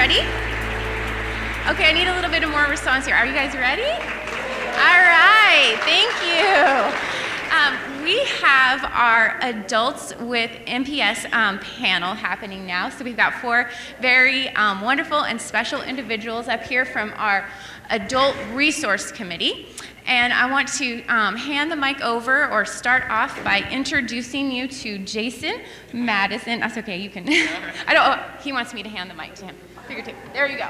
ready? Okay, I need a little bit of more response here. Are you guys ready? All right, thank you. We have our Adults with MPS panel happening now. So we've got 4 very wonderful and special individuals up here from our Adult Resource Committee. And I want to hand the mic over or start off by introducing you to Jason Madison. That's okay, you can. He wants me to hand the mic to him. There you go.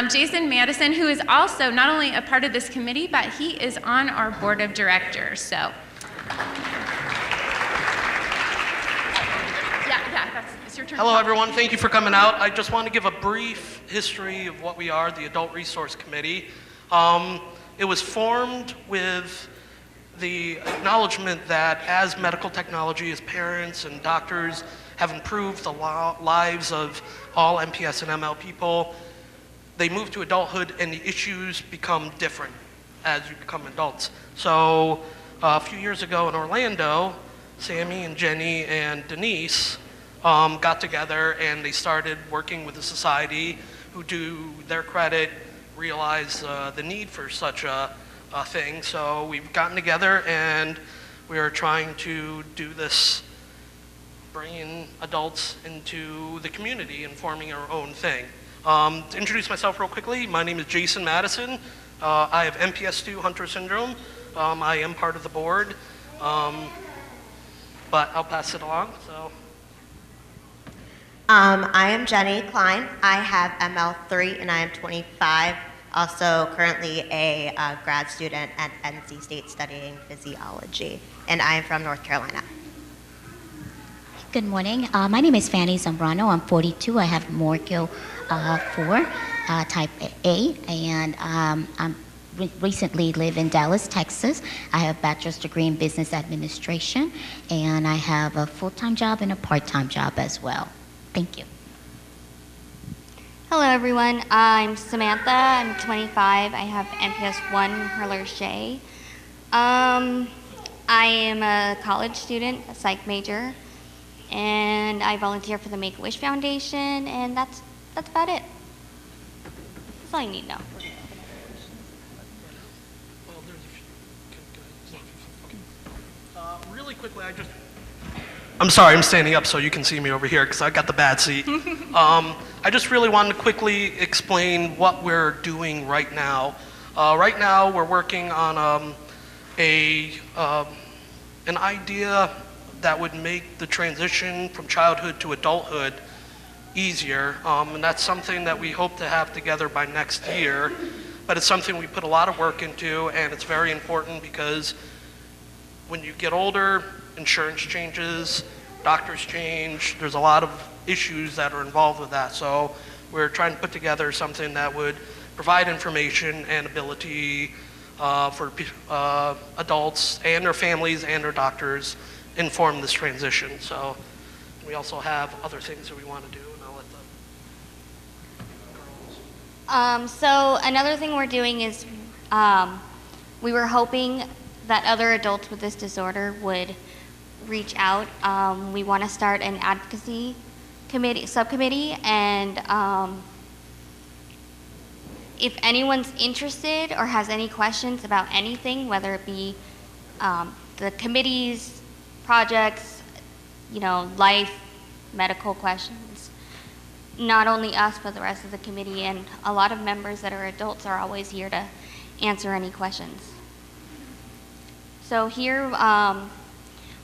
Jason Madison, who is also not only a part of this committee, but he is on our board of directors. So, it's your turn. Hello, everyone. Thank you for coming out. I just want to give a brief history of what we are, the Adult Resource Committee. It was formed with the acknowledgement that as medical technology, as parents and doctors have improved the lives of all MPS and ML people, they move to adulthood and the issues become different as you become adults. So a few years ago in Orlando, Sammy and Jenny and Denise got together and they started working with the society, who, to their credit, realize the need for such a thing. So we've gotten together and we are trying to do this, bringing adults into the community and forming our own thing. To introduce myself real quickly, my name is Jason Madison. I have MPS II Hunter syndrome. I am part of the board, but I'll pass it along. I am Jenny Klein. I have ML3 and I am 25. Also currently a grad student at NC State studying physiology. And I am from North Carolina. Good morning. My name is Fanny Zambrano. I'm 42. I have Morgil 4, type A, and I'm recently live in Dallas, Texas. I have a bachelor's degree in business administration, and I have a full-time job and a part-time job as well. Thank you. Hello, everyone. I'm Samantha. I'm 25. I have MPS 1 Hurler-Shea. I am a college student, a psych major, and I volunteer for the Make-A-Wish Foundation, and that's about it. That's all you need to know. Really quickly, I'm sorry, I'm standing up so you can see me over here because I got the bad seat. I just really wanted to quickly explain what we're doing right now. Right now, we're working on an idea that would make the transition from childhood to adulthood easier, and that's something that we hope to have together by next year. But it's something we put a lot of work into, and it's very important because when you get older, insurance changes, doctors change, there's a lot of issues that are involved with that. So we're trying to put together something that would provide information and ability for adults and their families and their doctors inform this transition. So we also have other things that we want to do, and I'll let the girls. So another thing we're doing is we were hoping that other adults with this disorder would reach out. We want to start an advocacy subcommittee, and if anyone's interested or has any questions about anything, whether it be the committee's projects, life, medical questions, not only us, but the rest of the committee and a lot of members that are adults are always here to answer any questions. So here,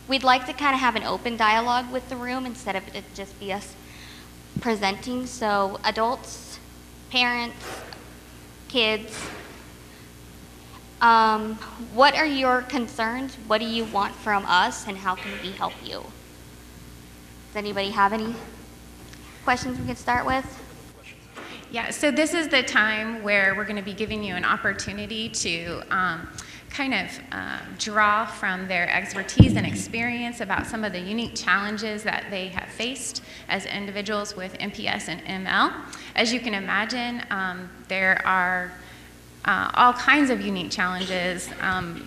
we'd like to kind of have an open dialogue with the room instead of it just be us presenting. So adults, parents, kids, what are your concerns? What do you want from us, and how can we help you? Does anybody have any questions we could start with? Yeah, so this is the time where we're going to be giving you an opportunity to draw from their expertise and experience about some of the unique challenges that they have faced as individuals with MPS and ML. As you can imagine, there are all kinds of unique challenges,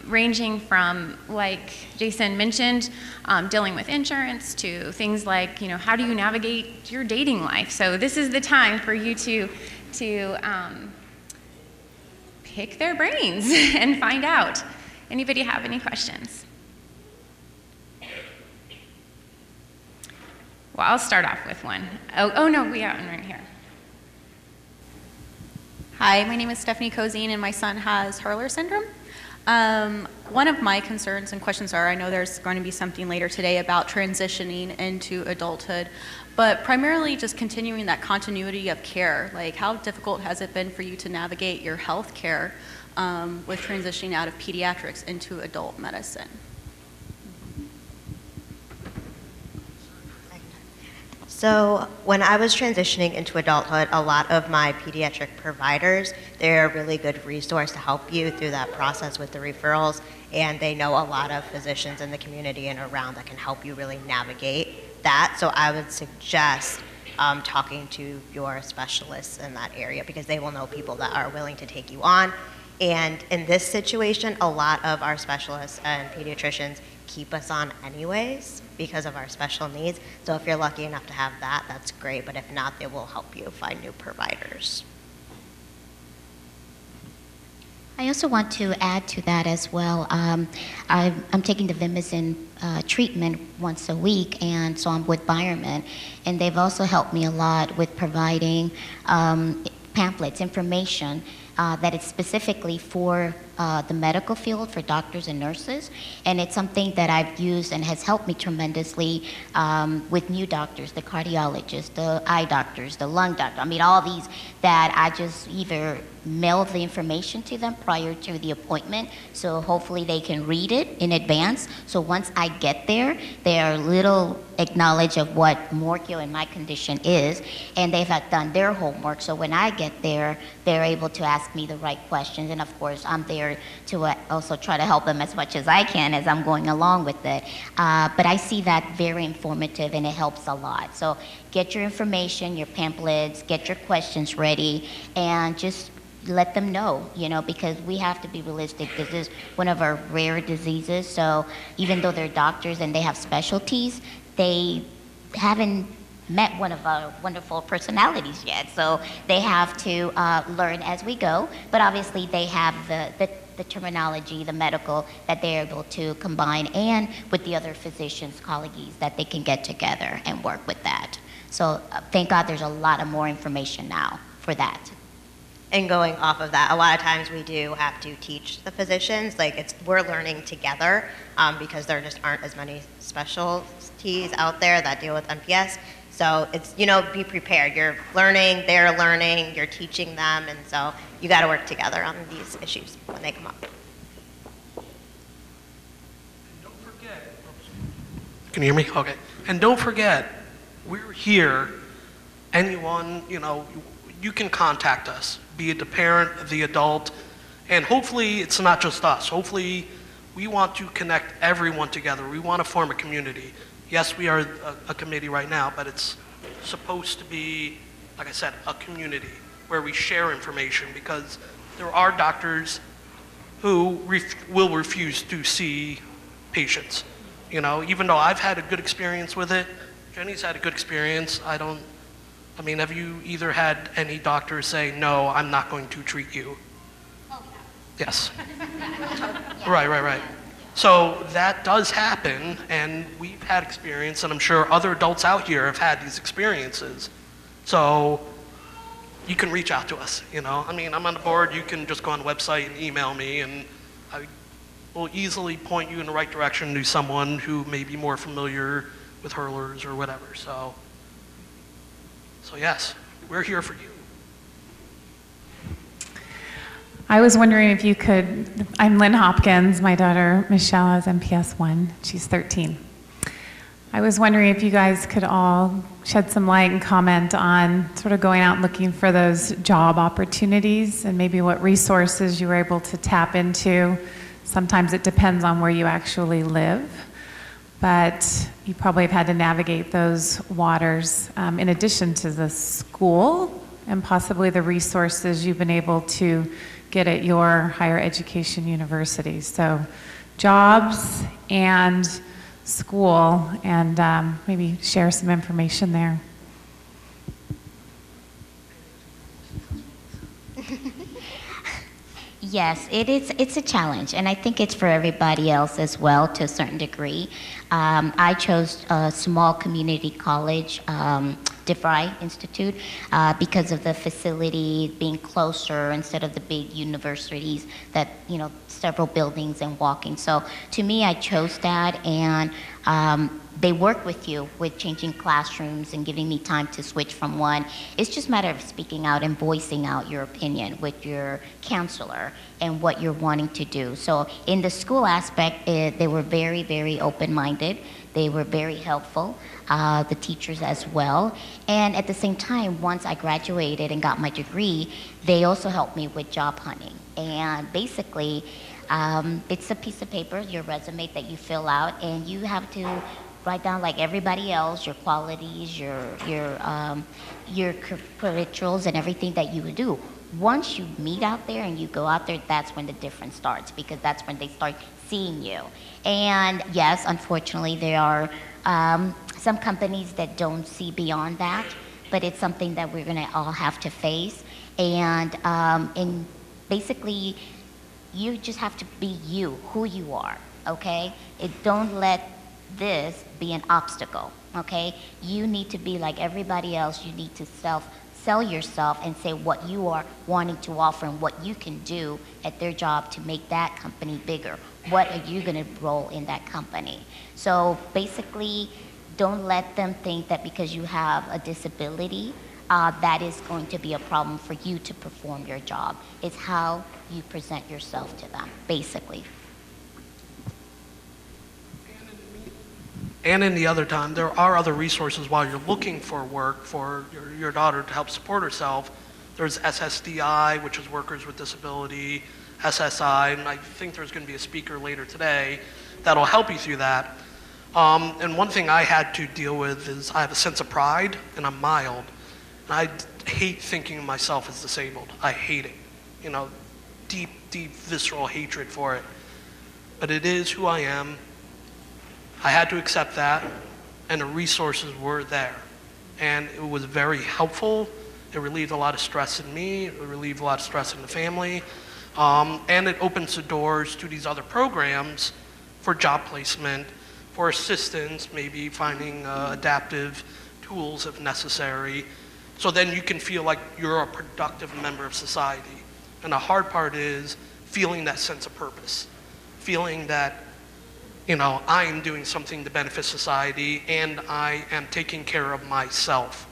ranging from, like Jason mentioned, dealing with insurance to things like, how do you navigate your dating life? So this is the time for you to pick their brains and find out. Anybody have any questions? Well, I'll start off with one. Oh no, we got one right here. Hi, my name is Stephanie Cozine, and my son has Hurler syndrome. One of my concerns and questions are, I know there's going to be something later today about transitioning into adulthood, but primarily just continuing that continuity of care. Like, how difficult has it been for you to navigate your health care with transitioning out of pediatrics into adult medicine? So when I was transitioning into adulthood, a lot of my pediatric providers, they're a really good resource to help you through that process with the referrals, and they know a lot of physicians in the community and around that can help you really navigate that. So I would suggest talking to your specialists in that area, because they will know people that are willing to take you on. And in this situation, a lot of our specialists and pediatricians keep us on anyways because of our special needs. So if you're lucky enough to have that, that's great. But if not, they will help you find new providers. I also want to add to that as well. I'm taking the Vimizin treatment once a week, and so I'm with Byerman, and they've also helped me a lot with providing pamphlets, information that is specifically for the medical field, for doctors and nurses, and it's something that I've used and has helped me tremendously with new doctors, the cardiologists, the eye doctors, the lung doctor. I mean, all these that I just either mail the information to them prior to the appointment, so hopefully they can read it in advance. So once I get there, they are little acknowledge of what Morchio and my condition is, and they've done their homework. So when I get there, they're able to ask me the right questions, and of course I'm there to also try to help them as much as I can as I'm going along with it. But I see that very informative, and it helps a lot. So get your information, your pamphlets, get your questions ready, and just let them know, because we have to be realistic. This is one of our rare diseases, so even though they're doctors and they have specialties, they haven't met one of our wonderful personalities yet, so they have to learn as we go. But obviously they have the terminology, the medical, that they're able to combine, and with the other physicians, colleagues, that they can get together and work with that. So thank God there's a lot of more information now for that. And going off of that, a lot of times we do have to teach the physicians, we're learning together because there just aren't as many specialties out there that deal with MPS. So it's, be prepared. You're learning, they're learning, you're teaching them, and so you got to work together on these issues when they come up. And don't forget, can you hear me? Okay. And don't forget, we're here. Anyone, you can contact us, be it the parent, the adult, and hopefully it's not just us. Hopefully we want to connect everyone together. We want to form a community. Yes, we are a committee right now, but it's supposed to be, like I said, a community where we share information, because there are doctors who will refuse to see patients. Even though I've had a good experience with it, Jenny's had a good experience. Have you either had any doctors say, no, I'm not going to treat you? Oh, yeah. Yes. Right. So that does happen, and we've had experience, and I'm sure other adults out here have had these experiences. So you can reach out to us, I'm on the board. You can just go on the website and email me, and I will easily point you in the right direction to someone who may be more familiar with hurlers or whatever. So yes, we're here for you. I was wondering if you could, I'm Lynn Hopkins, my daughter Michelle has MPS 1, she's 13. I was wondering if you guys could all shed some light and comment on sort of going out and looking for those job opportunities, and maybe what resources you were able to tap into. Sometimes it depends on where you actually live, but you probably have had to navigate those waters in addition to the school and possibly the resources you've been able to get at your higher education universities. So jobs and school, and maybe share some information there. Yes, it's a challenge, and I think it's for everybody else as well to a certain degree. I chose a small community college, DeVry Institute, because of the facility being closer instead of the big universities that, several buildings and walking. So to me, I chose that, and they work with you with changing classrooms and giving me time to switch from one. It's just a matter of speaking out and voicing out your opinion with your counselor and what you're wanting to do. So in the school aspect, they were very, very open-minded. They were very helpful, the teachers as well. And at the same time, once I graduated and got my degree, they also helped me with job hunting. And basically, it's a piece of paper, your resume that you fill out, and you have to write down, like everybody else, your qualities, your credentials, and everything that you would do. Once you meet out there and you go out there, that's when the difference starts, because that's when they start seeing you. And yes, unfortunately, there are some companies that don't see beyond that, but it's something that we're gonna all have to face. And basically, you just have to be you, who you are, okay? Don't let this be an obstacle, okay? You need to be like everybody else. You need to sell yourself and say what you are wanting to offer and what you can do at their job to make that company bigger. What are you gonna role in that company? So basically, don't let them think that because you have a disability, that is going to be a problem for you to perform your job. It's how you present yourself to them, basically. And in the other time, there are other resources while you're looking for work for your daughter to help support herself. There's SSDI, which is Workers with Disability, SSI, and I think there's going to be a speaker later today that'll help you through that. And one thing I had to deal with is I have a sense of pride, and I'm mild. And I hate thinking of myself as disabled. I hate it. Deep, deep visceral hatred for it. But it is who I am. I had to accept that, and the resources were there. And it was very helpful. It relieved a lot of stress in me. It relieved a lot of stress in the family. And it opens the doors to these other programs for job placement, for assistance, maybe finding adaptive tools if necessary. So then you can feel like you're a productive member of society. And the hard part is feeling that sense of purpose, feeling that I am doing something to benefit society, and I am taking care of myself.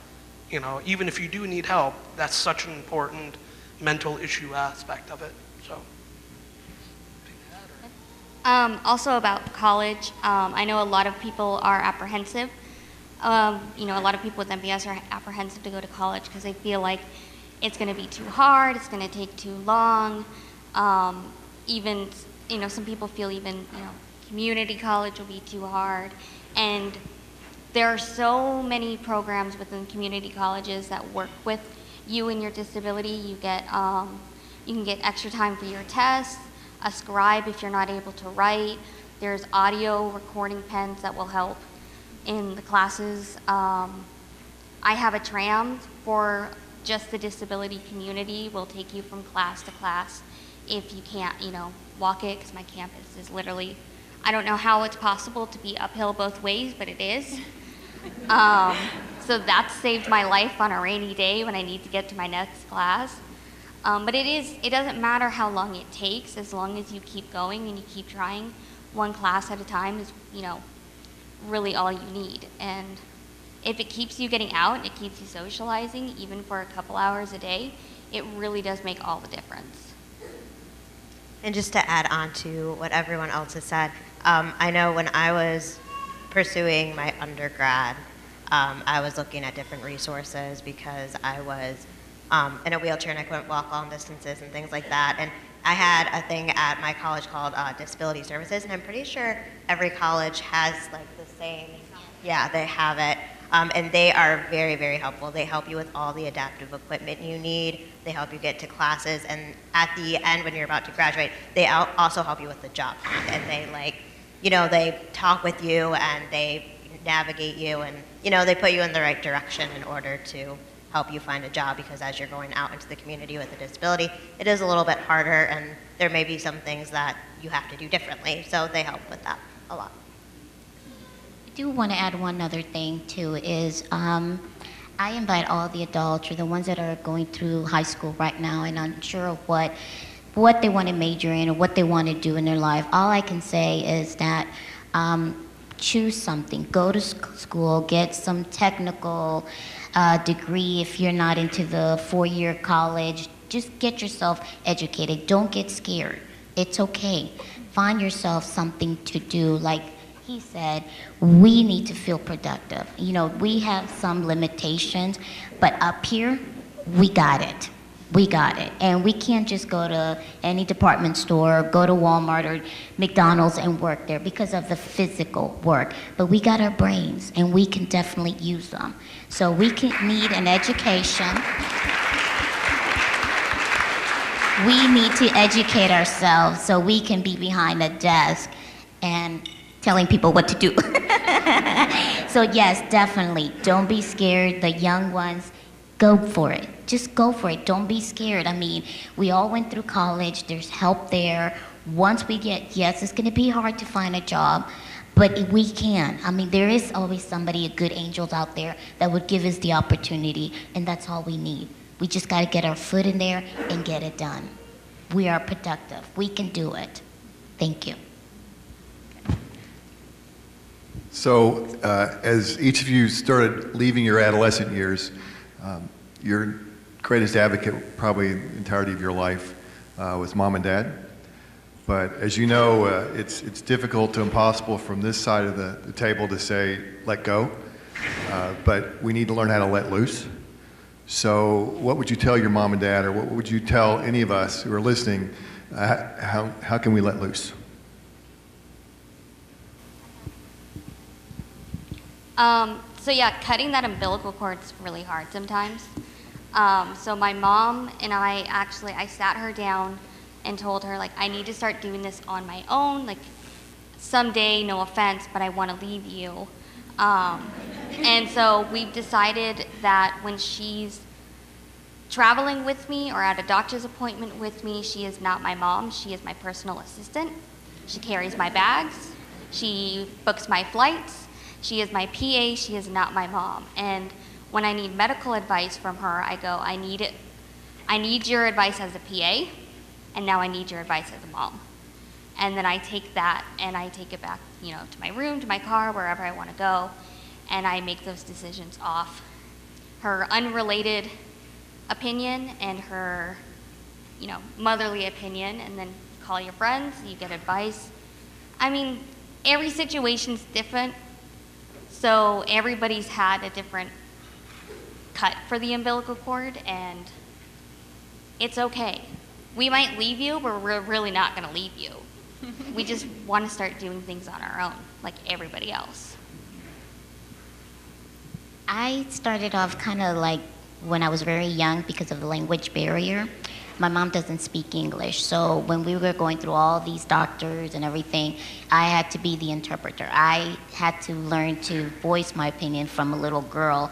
Even if you do need help, that's such an important mental issue aspect of it. So. Also about college, I know a lot of people are apprehensive. A lot of people with MPS are apprehensive to go to college because they feel like it's going to be too hard, it's going to take too long. Even, some people feel even, community college will be too hard. And there are so many programs within community colleges that work with you and your disability. You can get extra time for your tests, a scribe if you're not able to write. There's audio recording pens that will help in the classes. I have a tram for just the disability community. Will take you from class to class if you can't, walk it, because my campus is literally, I don't know how it's possible to be uphill both ways, but it is. So that saved my life on a rainy day when I need to get to my next class. But it doesn't matter how long it takes, as long as you keep going and you keep trying. One class at a time is, really all you need. And if it keeps you getting out and it keeps you socializing, even for a couple hours a day, it really does make all the difference. And just to add on to what everyone else has said, I know when I was pursuing my undergrad, I was looking at different resources because I was in a wheelchair and I couldn't walk long distances and things like that. And I had a thing at my college called Disability Services, and I'm pretty sure every college has like the same, yeah, they have it. And they are very, very helpful. They help you with all the adaptive equipment you need. They help you get to classes, and at the end, when you're about to graduate, they also help you with the job. And they talk with you, and they navigate you, and they put you in the right direction in order to help you find a job, because as you're going out into the community with a disability, it is a little bit harder, and there may be some things that you have to do differently. So they help with that a lot. I do want to add one other thing too, is I invite all the adults or the ones that are going through high school right now and unsure of what they want to major in or what they want to do in their life. All I can say is that choose something. Go to school, get some technical degree if you're not into the 4-year college. Just get yourself educated. Don't get scared. It's okay. Find yourself something to do. Like he said, we need to feel productive. We have some limitations, but up here, we got it. We got it. And we can't just go to any department store, go to Walmart or McDonald's and work there because of the physical work. But we got our brains, and we can definitely use them. So we need an education. We need to educate ourselves so we can be behind a desk and telling people what to do. So yes, definitely, don't be scared. The young ones, go for it. Just go for it. Don't be scared. I mean, we all went through college. There's help there. Once we yes, it's going to be hard to find a job, but we can. I mean, there is always somebody, good angels out there that would give us the opportunity, and that's all we need. We just got to get our foot in there and get it done. We are productive. We can do it. Thank you. So as each of you started leaving your adolescent years, your greatest advocate probably the entirety of your life was mom and dad. But as you know, it's difficult to impossible from this side of the table to say, let go. But we need to learn how to let loose. So what would you tell your mom and dad, or what would you tell any of us who are listening, how can we let loose? So yeah, cutting that umbilical cord is really hard sometimes. So my mom and I sat her down and told her, like, I need to start doing this on my own. Like, someday, no offense, but I want to leave you. And so we've decided that when she's traveling with me or at a doctor's appointment with me, she is not my mom. She is my personal assistant. She carries my bags. She books my flights. She is my PA. She is not my mom. And when I need medical advice from her, I go, I need your advice as a PA, and now I need your advice as a mom. And then I take that and I take it back, to my room, to my car, wherever I want to go, and I make those decisions off her unrelated opinion and her, motherly opinion, and then call your friends, you get advice. I mean, every situation's different, so everybody's had a different cut for the umbilical cord, and it's okay. We might leave you, but we're really not going to leave you. We just want to start doing things on our own, like everybody else. I started off kind of like when I was very young because of the language barrier. My mom doesn't speak English, so when we were going through all these doctors and everything, I had to be the interpreter. I had to learn to voice my opinion from a little girl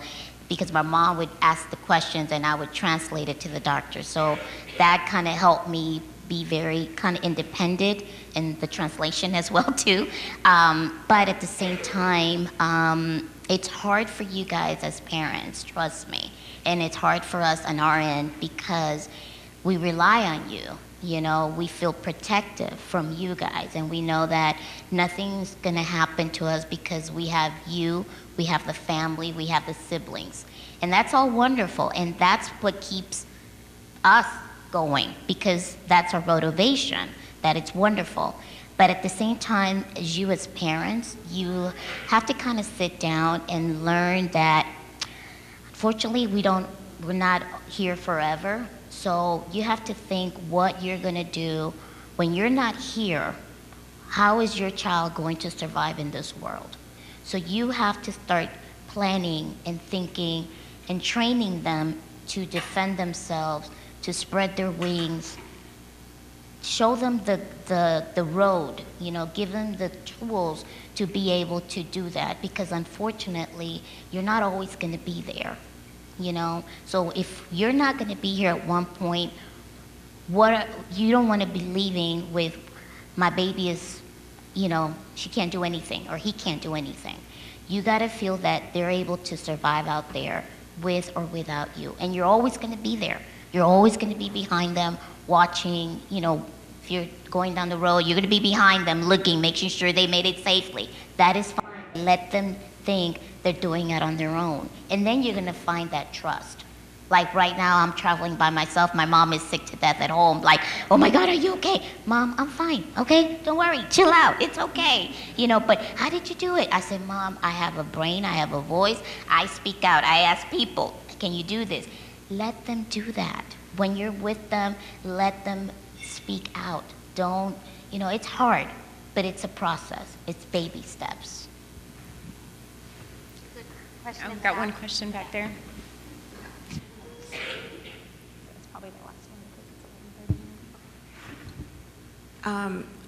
because my mom would ask the questions and I would translate it to the doctor. So that kind of helped me be very kind of independent in the translation as well too. But at the same time, it's hard for you guys as parents, trust me. And it's hard for us on our end because we rely on you. We feel protective from you guys, and we know that nothing's gonna happen to us because we have you, we have the family, we have the siblings. And that's all wonderful, and that's what keeps us going, because that's our motivation, that it's wonderful. But at the same time, as you as parents, you have to kind of sit down and learn that unfortunately we're not here forever. So you have to think what you're gonna do when you're not here. How is your child going to survive in this world? So you have to start planning and thinking and training them to defend themselves, to spread their wings, show them the road, give them the tools to be able to do that, because unfortunately, you're not always going to be there, So if you're not going to be here at one point, you don't want to be leaving with, my baby is, she can't do anything, or he can't do anything. You got to feel that they're able to survive out there with or without you. And you're always going to be there. You're always going to be behind them, watching, if you're going down the road, you're going to be behind them, looking, making sure they made it safely. That is fine. Let them think they're doing it on their own. And then you're going to find that trust. Like right now, I'm traveling by myself. My mom is sick to death at home. Like, oh my God, are you okay? Mom, I'm fine, okay? Don't worry, chill out, it's okay. But how did you do it? I said, Mom, I have a brain, I have a voice, I speak out, I ask people, can you do this? Let them do that. When you're with them, let them speak out. Don't, it's hard, but it's a process. It's baby steps. I've got one question back there.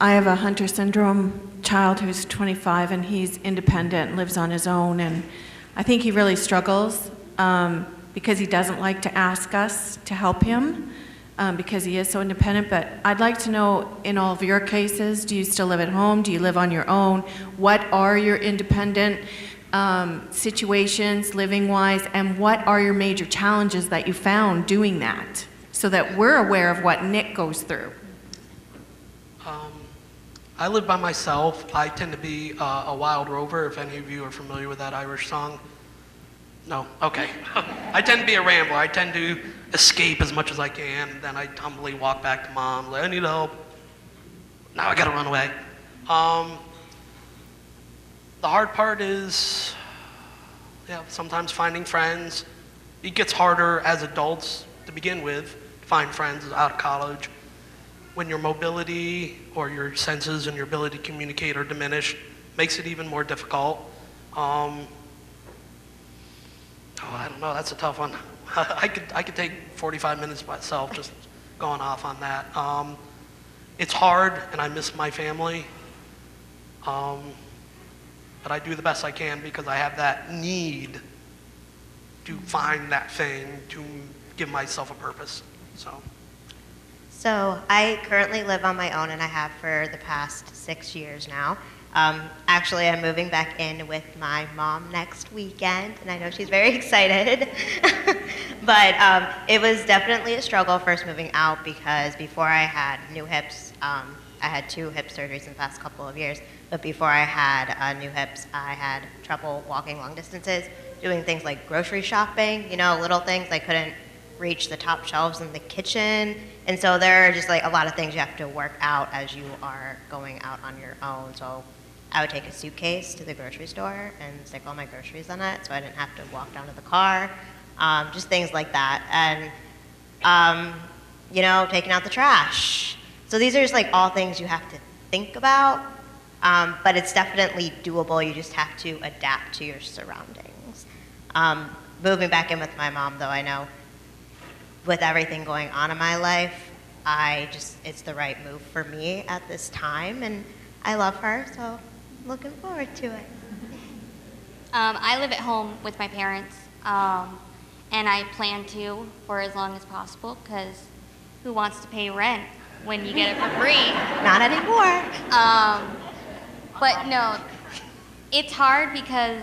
I have a Hunter syndrome child who's 25, and he's independent, lives on his own, and I think he really struggles because he doesn't like to ask us to help him because he is so independent. But I'd like to know, in all of your cases, do you still live at home? Do you live on your own? What are your independent situations, living-wise, and what are your major challenges that you found doing that, so that we're aware of what Nick goes through? I live by myself. I tend to be a wild rover, if any of you are familiar with that Irish song. No? Okay. I tend to be a rambler. I tend to escape as much as I can, and then I humbly walk back to Mom, like, I need help. Now I gotta run away. The hard part is, sometimes finding friends. It gets harder as adults to begin with, to find friends out of college. When your mobility or your senses and your ability to communicate are diminished, makes it even more difficult. I don't know, that's a tough one. I could take 45 minutes myself just going off on that. It's hard, and I miss my family. But I do the best I can because I have that need to find that thing, to give myself a purpose, So I currently live on my own, and I have for the past 6 years now. Actually, I'm moving back in with my mom next weekend, and I know she's very excited. But it was definitely a struggle first moving out, because before I had new hips, I had 2 hip surgeries in the past couple of years, but before I had new hips, I had trouble walking long distances, doing things like grocery shopping, little things. I couldn't reach the top shelves in the kitchen. And so there are just like a lot of things you have to work out as you are going out on your own. So I would take a suitcase to the grocery store and stick all my groceries on it so I didn't have to walk down to the car. Just things like that. And, taking out the trash. So these are just like all things you have to think about. But it's definitely doable. You just have to adapt to your surroundings. Moving back in with my mom, though, I know with everything going on in my life, it's the right move for me at this time, and I love her, so I'm looking forward to it. I live at home with my parents, and I plan to for as long as possible, because who wants to pay rent when you get it for free? Not anymore. But no, it's hard because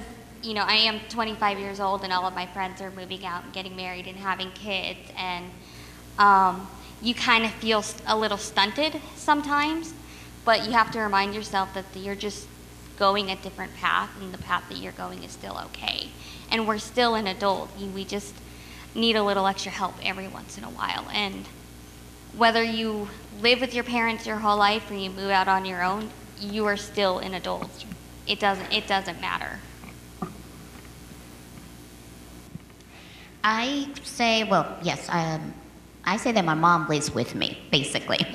I am 25 years old, and all of my friends are moving out and getting married and having kids, and you kind of feel a little stunted sometimes, but you have to remind yourself that you're just going a different path, and the path that you're going is still okay. And we're still an adult. We just need a little extra help every once in a while. And whether you live with your parents your whole life or you move out on your own, you are still an adult. It doesn't matter. I say, yes, I say that my mom lives with me, basically.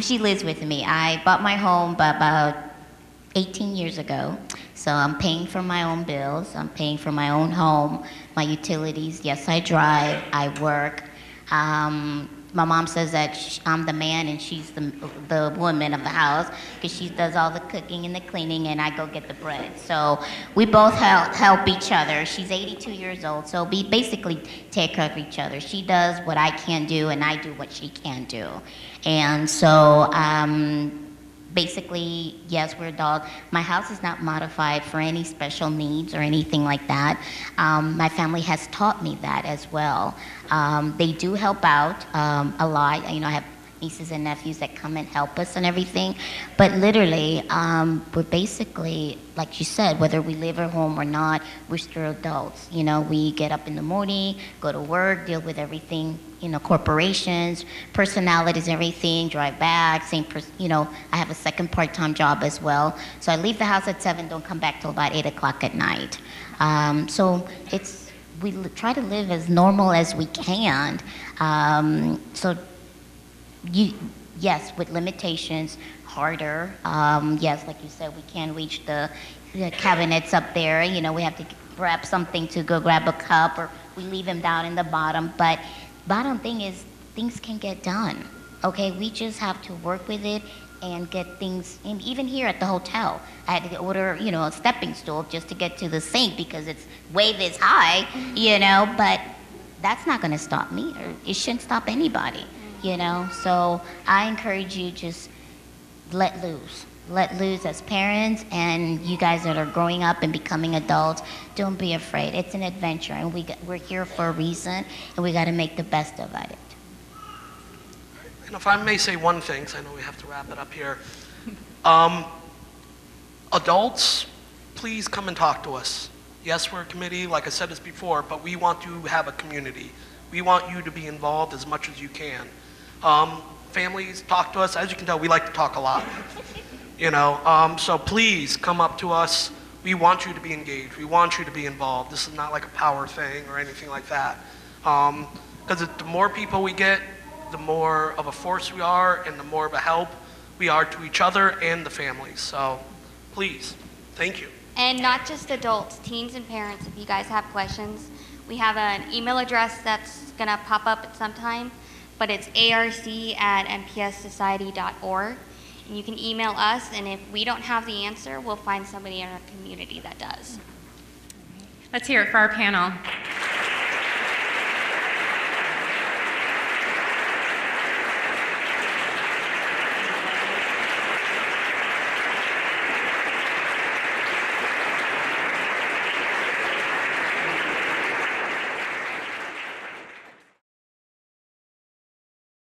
She lives with me. I bought my home about 18 years ago. So I'm paying for my own bills. I'm paying for my own home, my utilities. Yes, I drive. I work. My mom says that I'm the man and she's the woman of the house because she does all the cooking and the cleaning and I go get the bread. So we both help each other. She's 82 years old, so we basically take care of each other. She does what I can do and I do what she can do. And so basically, yes, we're adults. My house is not modified for any special needs or anything like that. My family has taught me that as well. They do help out a lot. You know, I have nieces and nephews that come and help us and everything. But literally, we're basically, like you said, whether we live at home or not, we're still adults. You know, we get up in the morning, go to work, deal with everything, you know, corporations, personalities, everything, drive back, you know, I have a second part-time job as well. So I leave the house at 7, don't come back till about 8 o'clock at night. So we try to live as normal as we can. Yes, with limitations, harder. Yes, like you said, we can't reach the cabinets up there. You know, we have to grab something to go grab a cup, or we leave them down in the bottom. But bottom thing is, things can get done. Okay, we just have to work with it and get things. And even here at the hotel, I had to order, you know, a stepping stool just to get to the sink because it's way this high, you know. But that's not going to stop me, or it shouldn't stop anybody. You know, so I encourage you, just let loose as parents, and you guys that are growing up and becoming adults, don't be afraid. It's an adventure, and we're here for a reason, and we got to make the best of it. And if I may say one thing, because I know we have to wrap it up here. Adults, please come and talk to us. Yes, we're a committee, like I said this before, but we want to have a community. We want you to be involved as much as you can. Families, talk to us. As you can tell, we like to talk a lot. You know, so please come up to us. We want you to be engaged. We want you to be involved. This is not like a power thing or anything like that. Because the more people we get, the more of a force we are and the more of a help we are to each other and the families. So please, thank you. And not just adults, teens and parents, if you guys have questions. We have an email address that's going to pop up at some time, but it's arc@mpssociety.org. And you can email us, and if we don't have the answer, we'll find somebody in our community that does. Let's hear it for our panel.